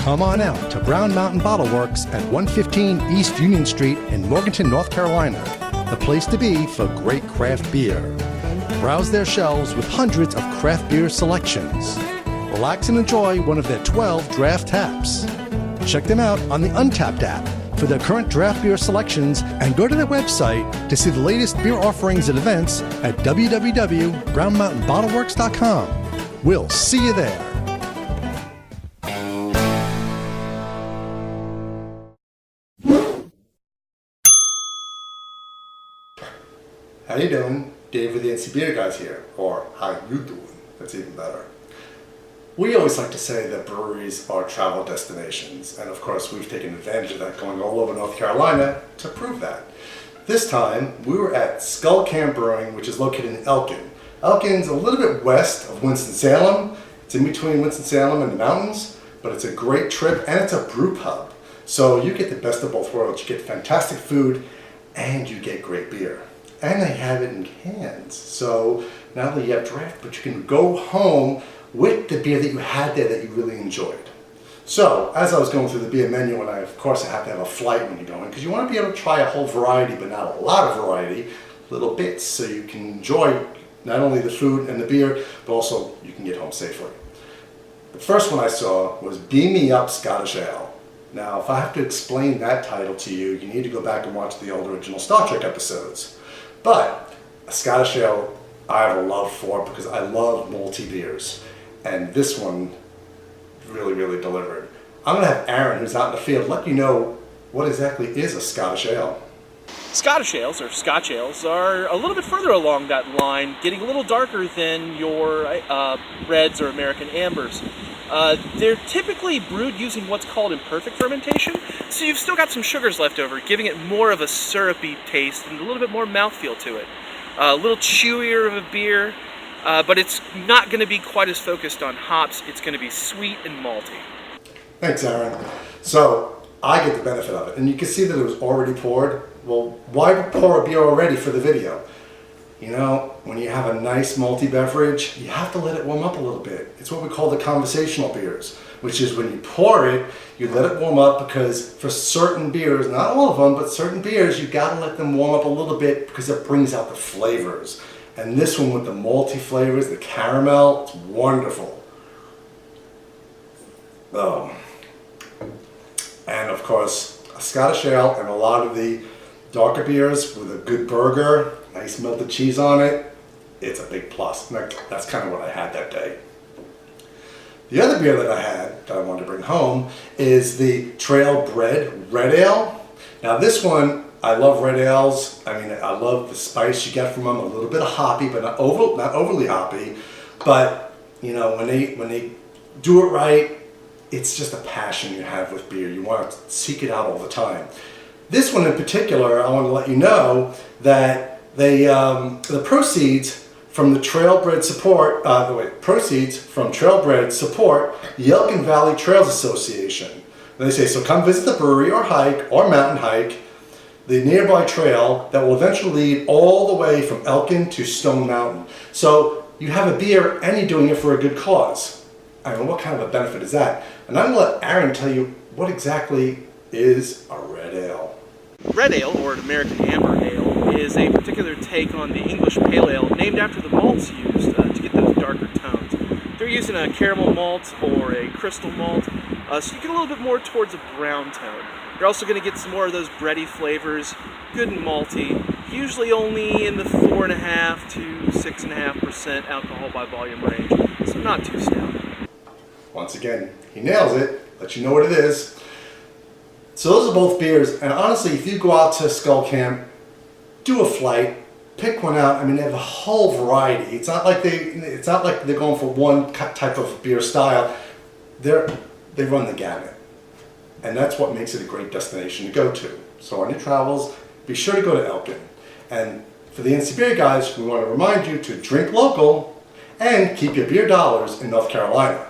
Come on out to Brown Mountain Bottle Works at 115 East Union Street in Morganton, North Carolina, the place to be for great craft beer. Browse their shelves with hundreds of craft beer selections. Relax and enjoy one of their 12 draft taps. Check them out on the Untapped app for their current draft beer selections and go to their website to see the latest beer offerings and events at www.brownmountainbottleworks.com. We'll see you there. How you doing? Dave with the NC Beer Guys here, or how you doing? That's even better. We always like to say that breweries are travel destinations, and of course we've taken advantage of that going all over North Carolina to prove that. This time we were at Skull Camp Brewing, which is located in Elkin. Elkin's a little bit west of Winston-Salem. It's in between Winston-Salem and the mountains, but it's a great trip and it's a brew pub. So you get the best of both worlds. You get fantastic food and you get great beer. And they have it in cans. So not only you have draft, but you can go home with the beer that you had there that you really enjoyed. So as I was going through the beer menu, and of course I have to have a flight when you're going, because you want to be able to try a whole variety, but not a lot of variety, little bits, so you can enjoy not only the food and the beer, but also you can get home safely. The first one I saw was Beam Me Up Scottish Ale. Now, if I have to explain that title to you, you need to go back and watch the old original Star Trek episodes. But a Scottish Ale I have a love for because I love malty beers. And this one really, really delivered. I'm going to have Aaron, who's out in the field, let you know what exactly is a Scottish Ale. Scottish ales, or Scotch ales, are a little bit further along that line, getting a little darker than your reds or American ambers. They're typically brewed using what's called imperfect fermentation, so you've still got some sugars left over, giving it more of a syrupy taste and a little bit more mouthfeel to it. A little chewier of a beer, but it's not going to be quite as focused on hops. It's going to be sweet and malty. Thanks, Aaron. So I get the benefit of it, and you can see that it was already poured. Well, why pour a beer already for the video? You know, when you have a nice malty beverage, you have to let it warm up a little bit. It's what we call the conversational beers, which is when you pour it, you let it warm up, because for certain beers, not all of them, but certain beers, you gotta let them warm up a little bit because it brings out the flavors. And this one with the malty flavors, the caramel, it's wonderful. Oh. And of course, a Scottish Ale and a lot of the darker beers with a good burger, nice melted cheese on it, it's a big plus. That's kind of what I had that day. The other beer that I had that I wanted to bring home is the Trailbred Red Ale. Now this one, I love red ales. I mean, I love the spice you get from them, a little bit of hoppy, but not overly hoppy. But you know, when they do it right, it's just a passion you have with beer. You want to seek it out all the time. This one in particular, I want to let you know that the proceeds from the Trailbred support, the Elkin Valley Trails Association. And they say, so come visit the brewery or hike or mountain hike the nearby trail that will eventually lead all the way from Elkin to Stone Mountain. So you have a beer and you're doing it for a good cause. I mean, what kind of a benefit is that? And I'm going to let Aaron tell you what exactly is a red ale. Red ale, or an American amber ale, is a particular take on the English pale ale named after the malts used to get those darker tones. They're using a caramel malt or a crystal malt, so you get a little bit more towards a brown tone. You're also going to get some more of those bready flavors, good and malty, usually only in the 4.5 to 6.5% alcohol by volume range, so not too stout. Once again, he nails it, let you know what it is. So those are both beers, and honestly, if you go out to Skull Camp, do a flight, pick one out. I mean, they have a whole variety. It's not like they're going for one type of beer style. They run the gamut, and that's what makes it a great destination to go to. So on your travels, be sure to go to Elkin. And for the NC Beer Guys, we want to remind you to drink local and keep your beer dollars in North Carolina.